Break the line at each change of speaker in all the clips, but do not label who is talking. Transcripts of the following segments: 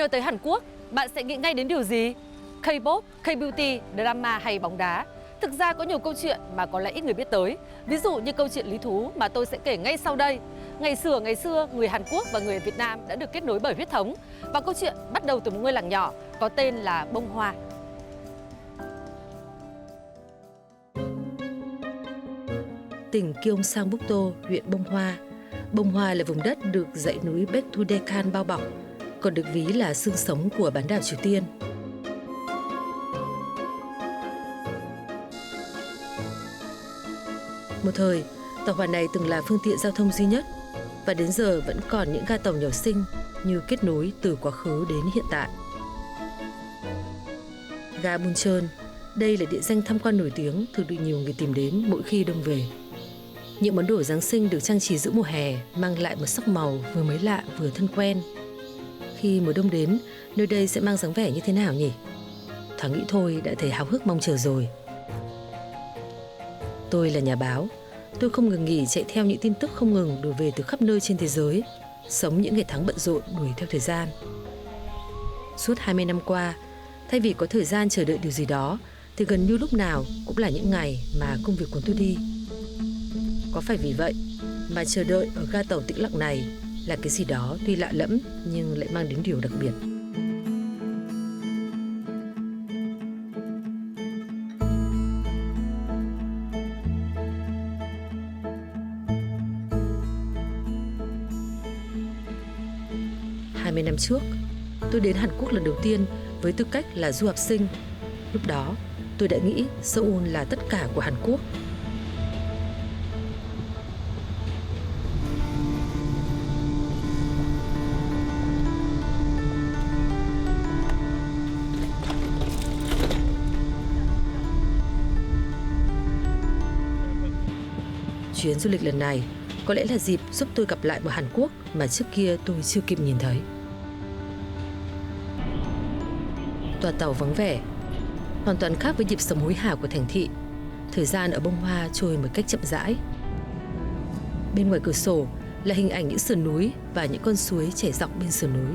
nói tới Hàn Quốc, bạn sẽ nghĩ ngay đến điều gì? K-pop, K-beauty, drama hay bóng đá? Thực ra có nhiều câu chuyện mà có lẽ ít người biết tới. Ví dụ như câu chuyện lý thú mà tôi sẽ kể ngay sau đây. Ngày xưa, người Hàn Quốc và người Việt Nam đã được kết nối bởi huyết thống. Và câu chuyện bắt đầu từ một ngôi làng nhỏ có tên là Bông Hoa.
Tỉnh Gyeongsangbuk-do, huyện Bông Hoa. Bông Hoa là vùng đất được dãy núi Baekdu-Dekhan bao bọc, còn được ví là xương sống của bán đảo Triều Tiên. Một thời, tàu hỏa này từng là phương tiện giao thông duy nhất và đến giờ vẫn còn những ga tàu nhỏ xinh như kết nối từ quá khứ đến hiện tại. Ga Buncheon, đây là địa danh tham quan nổi tiếng thường được nhiều người tìm đến mỗi khi đông về. Những món đồ Giáng sinh được trang trí giữa mùa hè mang lại một sắc màu vừa mới lạ vừa thân quen. Khi mùa đông đến, nơi đây sẽ mang dáng vẻ như thế nào nhỉ? Thoáng nghĩ thôi đã thấy háo hức mong chờ rồi. Tôi là nhà báo. Tôi không ngừng nghỉ chạy theo những tin tức không ngừng đổ về từ khắp nơi trên thế giới, sống những ngày tháng bận rộn đuổi theo thời gian. Suốt 20 năm qua, thay vì có thời gian chờ đợi điều gì đó, thì gần như lúc nào cũng là những ngày mà công việc cuốn tôi đi. Có phải vì vậy mà chờ đợi ở ga tàu tĩnh lặng này là cái gì đó tuy lạ lẫm nhưng lại mang đến điều đặc biệt. Năm trước, tôi đến Hàn Quốc lần đầu tiên với tư cách là du học sinh. Lúc đó, tôi đã nghĩ Seoul là tất cả của Hàn Quốc. Chuyến du lịch lần này có lẽ là dịp giúp tôi gặp lại một Hàn Quốc mà trước kia tôi chưa kịp nhìn thấy. Toa tàu vắng vẻ, hoàn toàn khác với nhịp sống hối hả của thành thị. Thời gian ở Bông Hoa trôi một cách chậm rãi. Bên ngoài cửa sổ là hình ảnh những sườn núi và những con suối chảy dọc bên sườn núi.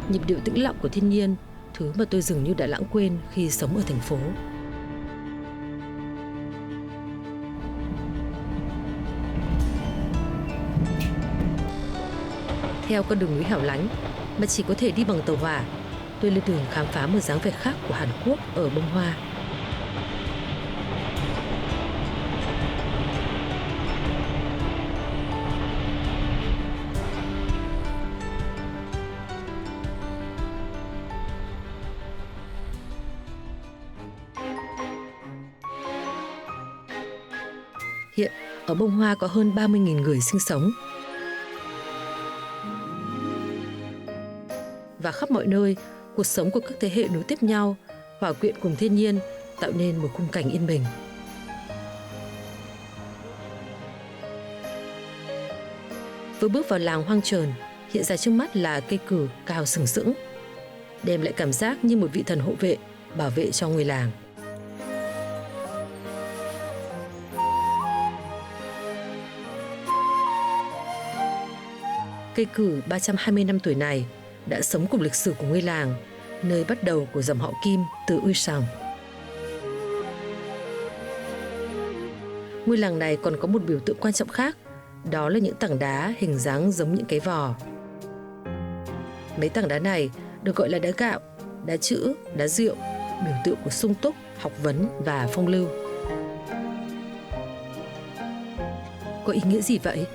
Nhịp điệu tĩnh lặng của thiên nhiên, thứ mà tôi dường như đã lãng quên khi sống ở thành phố. Theo con đường núi hẻo lánh mà chỉ có thể đi bằng tàu hỏa, tôi lên đường khám phá một dáng vẻ khác của Hàn Quốc ở Bông Hoa. Hiện ở Bông Hoa có hơn 30.000 người sinh sống. Và khắp mọi nơi, cuộc sống của các thế hệ nối tiếp nhau, hòa quyện cùng thiên nhiên, tạo nên một khung cảnh yên bình. Vừa bước vào làng Hoang Trờn, hiện ra trước mắt là cây cử cao sừng sững, đem lại cảm giác như một vị thần hộ vệ, bảo vệ cho ngôi làng. Cây cử 320 năm tuổi này đã sống cùng lịch sử của ngôi làng, nơi bắt đầu của dòng họ Kim từ Uiseong. Ngôi làng này còn có một biểu tượng quan trọng khác, đó là những tảng đá hình dáng giống những cái vò. Mấy tảng đá này được gọi là đá gạo, đá chữ, đá rượu, biểu tượng của sung túc, học vấn và phong lưu. Có ý nghĩa gì vậy?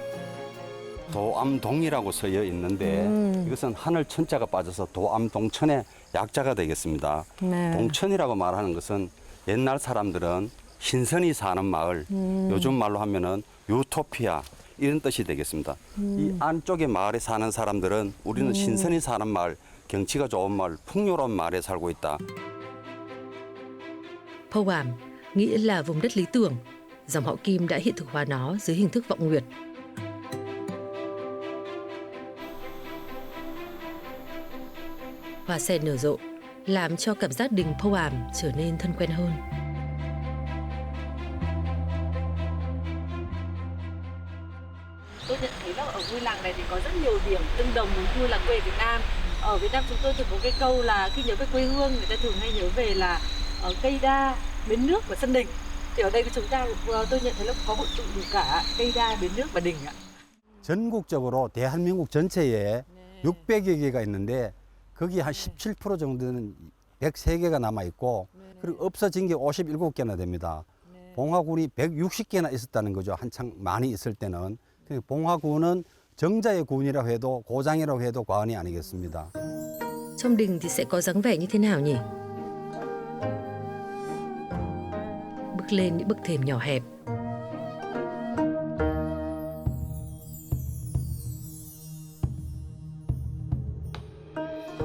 도암동이라고 써여 있는데 이것은 하늘 천자가 빠져서 도암동천의 약자가 되겠습니다.
네.
동천이라고 말하는 것은 옛날 사람들은 신선히 사는 마을, 요즘 말로 하면은 유토피아 이런 뜻이 되겠습니다. 이 안쪽에 마을에 사는 사람들은 우리는 신선히 사는 마을, 경치가 좋은 마을, 풍요로운 마을에 살고 있다.
Poam nghĩa là vùng đất lý tưởng. Dòng họ Kim đã hiện thực hóa nó dưới hình thức vọng nguyệt. Hoa sen nở rộ, làm cho cảm giác đình Poam trở nên thân quen hơn.
Tôi nhận thấy là ở ngôi làng này thì có rất nhiều điểm tương đồng như là quê Việt Nam. Ở Việt Nam chúng tôi thường có cái câu là khi nhớ về quê hương, người ta thường hay nhớ về là cây đa, bến nước và sân đình. Thì ở đây của chúng ta tôi nhận thấy là có hội tụ đủ cả cây đa, bến nước và đình ạ.
전국적으로 대한민국 전체에 600여 개가 있는데 거기 한 17% 정도는 103개가 남아 있고 그리고 없어진 게 57개나 됩니다. 봉화군이 160개나 있었다는 거죠. 한창 많이 있을 때는. 봉화군은 정자의 군이라고 해도 고장이라고 해도 과언이 아니겠습니다.
Trong đình thì sẽ có dáng vẻ như thế nào nhỉ? Bước lên những bậc thềm nhỏ hẹp.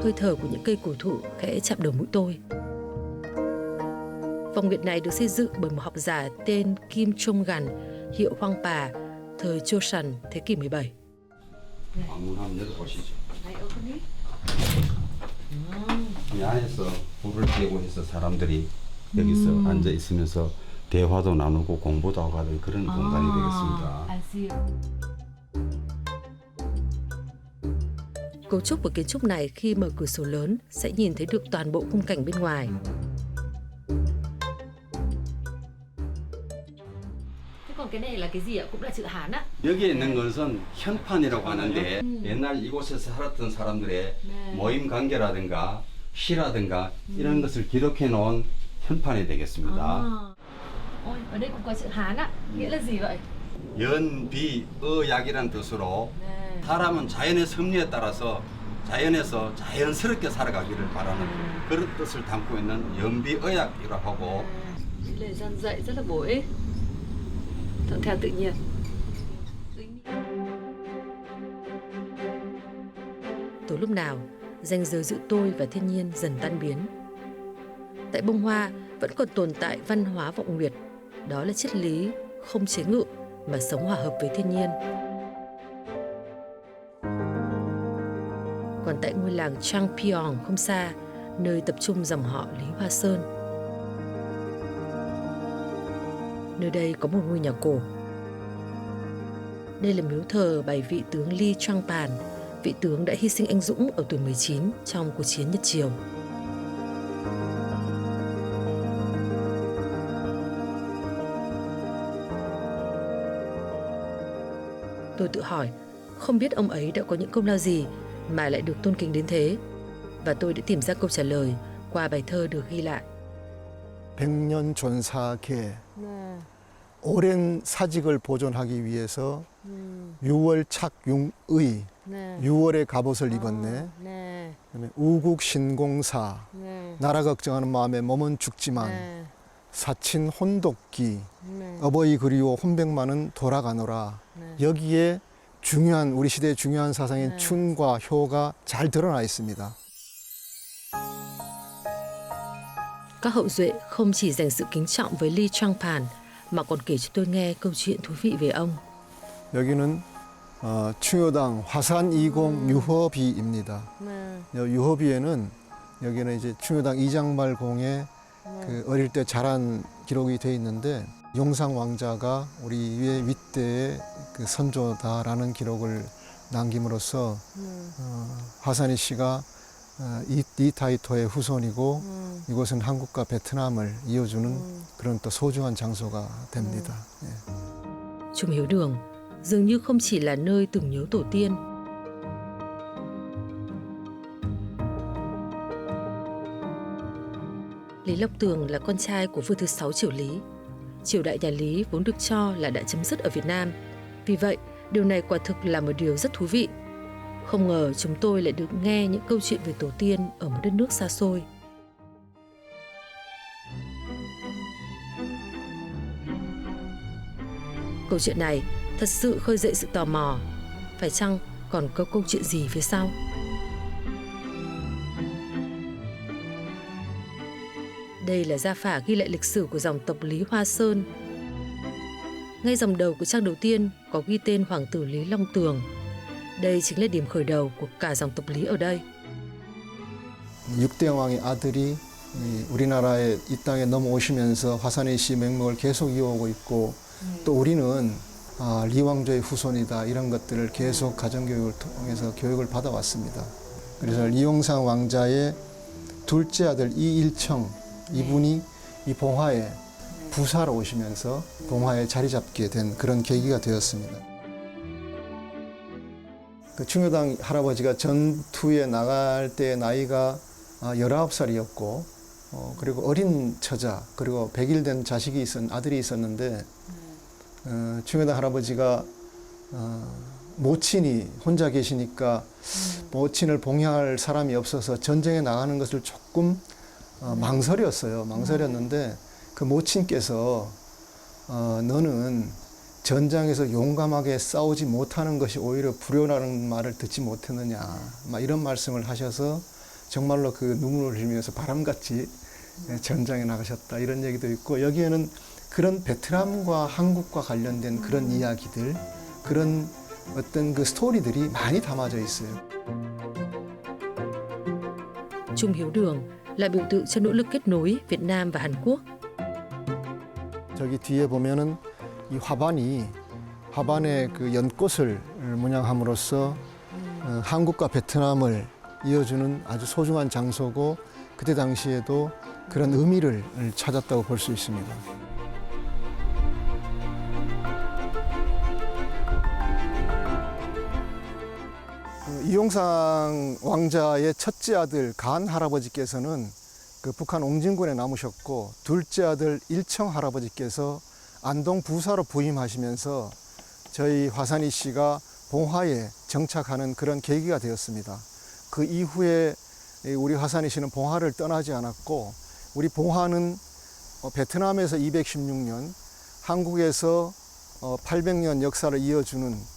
Hơi thở của những cây cổ thụ khẽ chạm đầu mũi tôi. Vòng nguyệt này được xây dựng bởi một học giả tên Kim Chung Gan, hiệu Hoang Pa, thời Joseon, thế kỷ 17.
방문 한번 열어보시죠. 이 안에서 불을 떼고 해서 사람들이 여기서 앉아 있으면서 대화도 나누고 공부도 하고 하는 그런 공간이 되겠습니다.
Cấu trúc của kiến trúc này khi mở cửa sổ lớn sẽ nhìn thấy được toàn bộ khung cảnh bên ngoài.
Thế còn cái này là cái gì ạ? Cũng là chữ Hán ạ?
여기에 있는 것은 현판이라고 하는데 옛날 이곳에서 살았던 사람들의 모임 관계라든가 시라든가 이런 것을 기록해 놓은 현판이 되겠습니다.
Ôi, ở đây cũng có chữ Hán ạ. Nghĩa là gì vậy?
연비의약이라는 뜻으로 사람은 자연의 섭리에 따라서 자연에서 자연스럽게 살아가기를 바라는 그런 뜻을 담고 있는 연비의학이라고 하고
Lời dân dạy rất là bổ ích. Thuận theo tự nhiên.
Từ lúc nào, ranh giới giữa tôi và thiên nhiên dần tan biến. Tại bông hoa vẫn còn tồn tại văn hóa vọng nguyệt, đó là triết lý không chế ngự mà sống hòa hợp với thiên nhiên. Còn tại ngôi làng Changpyeong không xa, nơi tập trung dòng họ Lý Hoa Sơn. Nơi đây có một ngôi nhà cổ. Đây là miếu thờ bài vị tướng Lee Chang-pan, vị tướng đã hy sinh anh dũng ở tuổi 19 trong cuộc chiến Nhật Triều. Tôi tự hỏi, không biết ông ấy đã có những công lao gì mà lại được tôn kính đến thế. Và tôi đã tìm ra câu trả lời qua bài thơ được ghi lại.
백년 존사계 오랜 사직을 보존하기 위해서 6월 착융의 6월의 갑옷을 입었네. 그다음에 우국 신공사 나라 걱정하는 마음에 몸은 죽지만 사친 혼독기 어버이 그리워 혼백만은 돌아가노라. 여기에 중요한 우리 시대의 중요한 사상인 춘과 효가 잘 드러나 있습니다.
Các hậu duệ không chỉ dành sự kính trọng với Lee Chang-pan mà còn kể cho tôi nghe câu chuyện thú vị về ông.
여기는 충효당 화산 20 유허비입니다. 유허비에는 여기는 이제 충효당 이장발 공의 그 어릴 때 자란 기록이 돼 있는데 용상 왕자가 우리의 윗대의 그 선조다라는 기록을 남김으로써 화산이 씨가 이 타이토의 후손이고 이곳은 한국과 베트남을 이어주는 그런 또 소중한 장소가 됩니다.
Chùa Miếu Đường dường như không chỉ là nơi tưởng nhớ tổ tiên. Lý Lộc Tường là con trai của vua thứ 6 triều Lý. Triều đại nhà Lý vốn được cho là đã chấm dứt ở Việt Nam. Vì vậy, điều này quả thực là một điều rất thú vị. Không ngờ chúng tôi lại được nghe những câu chuyện về tổ tiên ở một đất nước xa xôi. Câu chuyện này thật sự khơi dậy sự tò mò. Phải chăng còn có câu chuyện gì phía sau? Đây là gia phả ghi lại lịch sử của dòng tộc Lý Hoa Sơn. Ngay dòng đầu của trang đầu tiên có ghi tên Hoàng tử Lý Long Tường. Đây chính là điểm khởi đầu của cả dòng tộc Lý ở đây.
육대왕의 아들이 우리나라에 이 땅에 넘어오시면서 화산의 씨 맹목을 계속 이어오고 있고 또 우리는 리 왕조의 후손이다 이런 것들을 계속 가정교육을 통해서 교육을 받아왔습니다. 그래서 리용상 왕자의 둘째 아들 이일청 이분이 이 봉화에 부사로 오시면서 봉화에 자리 잡게 된 그런 계기가 되었습니다. 그 충효당 할아버지가 전투에 나갈 때 나이가 19살이었고 그리고 어린 처자 그리고 100일 된 아들이 있었는데 충효당 할아버지가 모친이 혼자 계시니까 모친을 봉양할 사람이 없어서 전쟁에 나가는 것을 조금 망설였는데 그 모친께서 너는 전장에서 용감하게 싸우지 못하는 것이 오히려 불효라는 말을 듣지 못했느냐 막 이런 말씀을 하셔서 정말로 그 눈물을 흘리면서 바람같이 전장에 나가셨다 이런 얘기도 있고 여기에는 그런 베트남과 한국과 관련된 그런 이야기들 그런 어떤 그 스토리들이 많이 담아져 있어요.
Trung hiếu đường là biểu tượng cho nỗ lực kết nối Việt Nam và Hàn Quốc.
저기 뒤에 보면은 이 화반에 그 연꽃을 문양함으로써 한국과 베트남을 이어주는 아주 소중한 장소고 그때 당시에도 그런 의미를 찾았다고 볼 수 있습니다. 이용상 왕자의 첫째 아들 간 할아버지께서는 그 북한 옹진군에 남으셨고 둘째 아들 일청 할아버지께서 안동 부사로 부임하시면서 저희 화산이 씨가 봉화에 정착하는 그런 계기가 되었습니다. 그 이후에 우리 화산이 씨는 봉화를 떠나지 않았고 우리 봉화는 베트남에서 216년, 한국에서 800년 역사를 이어주는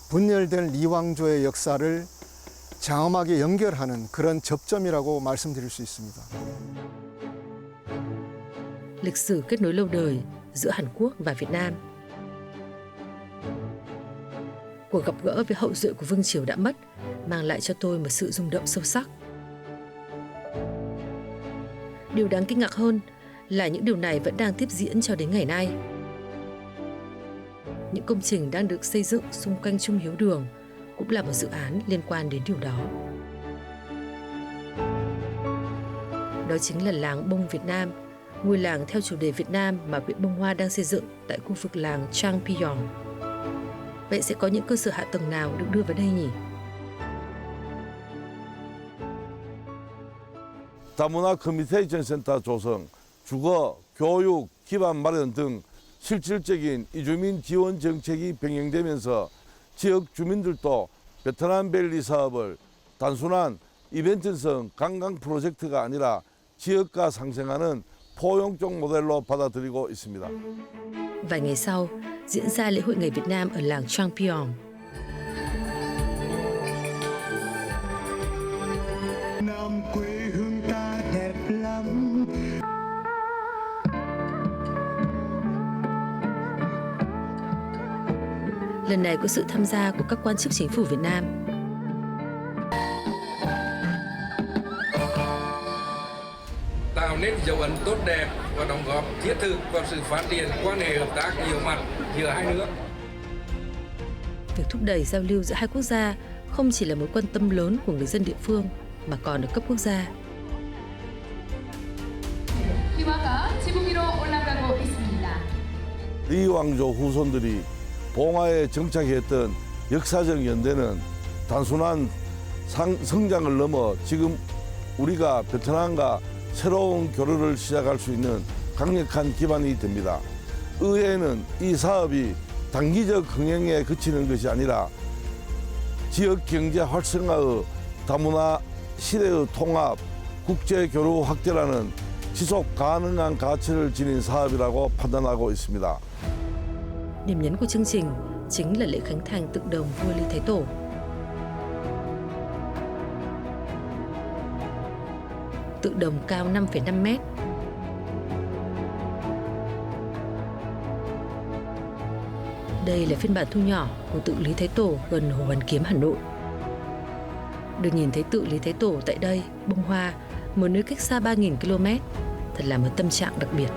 분열된 리왕조의 역사를 장엄하게 연결하는 그런 접점이라고 말씀드릴 수 있습니다.
Lịch sử kết nối lâu đời giữa Hàn Quốc và Việt Nam. Cuộc gặp gỡ với hậu duệ của vương triều đã mất mang lại cho tôi một sự rung động sâu sắc. Điều đáng kinh ngạc hơn là những điều này vẫn đang tiếp diễn cho đến ngày nay. Những công trình đang được xây dựng xung quanh Trung Hiếu Đường cũng là một dự án liên quan đến điều đó. Đó chính là làng Bông Việt Nam, ngôi làng theo chủ đề Việt Nam mà huyện Bông Hoa đang xây dựng tại khu vực làng Trang Piyong. Vậy sẽ có những cơ sở hạ tầng nào được đưa vào đây nhỉ?
다문화 커뮤니케이션 센터 조성, 주거, 교육, 기반 마련 등 실질적인 이주민 지원 정책이 병행되면서 지역 주민들도 베트남 밸리 사업을 단순한 이벤트성 관광 프로젝트가 아니라 지역과 상생하는 포용적 모델로 받아들이고 있습니다.
Vài ngày sau, diễn ra lễ hội người Việt Nam ở làng Trang Piyong.
Nam quê hương ta đẹp lắm.
Lần này có sự tham gia của các quan chức chính phủ Việt Nam.
Tạo nên dấu ấn tốt đẹp và đóng góp thiết thực vào sự phát triển quan hệ hợp tác nhiều mặt giữa hai nước.
Việc thúc đẩy giao lưu giữa hai quốc gia không chỉ là mối quan tâm lớn của người dân địa phương mà còn ở cấp quốc gia.
기와가 지붕 위로 올라가고 있습니다.
리 왕조 후손들이 봉화에 정착했던 역사적 연대는 단순한 성장을 넘어 지금 우리가 베트남과 새로운 교류를 시작할 수 있는 강력한 기반이 됩니다. 의회는 이 사업이 단기적 흥행에 그치는 것이 아니라 지역 경제 활성화의 다문화 시대의 통합, 국제 교류 확대라는 지속 가능한 가치를 지닌 사업이라고 판단하고 있습니다.
Điểm nhấn của chương trình chính là lễ khánh thành tượng đồng vua Lý Thái Tổ. Tượng đồng cao 5,5 mét. Đây là phiên bản thu nhỏ của tượng Lý Thái Tổ gần Hồ Hoàn Kiếm, Hà Nội. Được nhìn thấy tượng Lý Thái Tổ tại đây, Bông Hoa, một nơi cách xa 3.000 km, thật là một tâm trạng đặc biệt.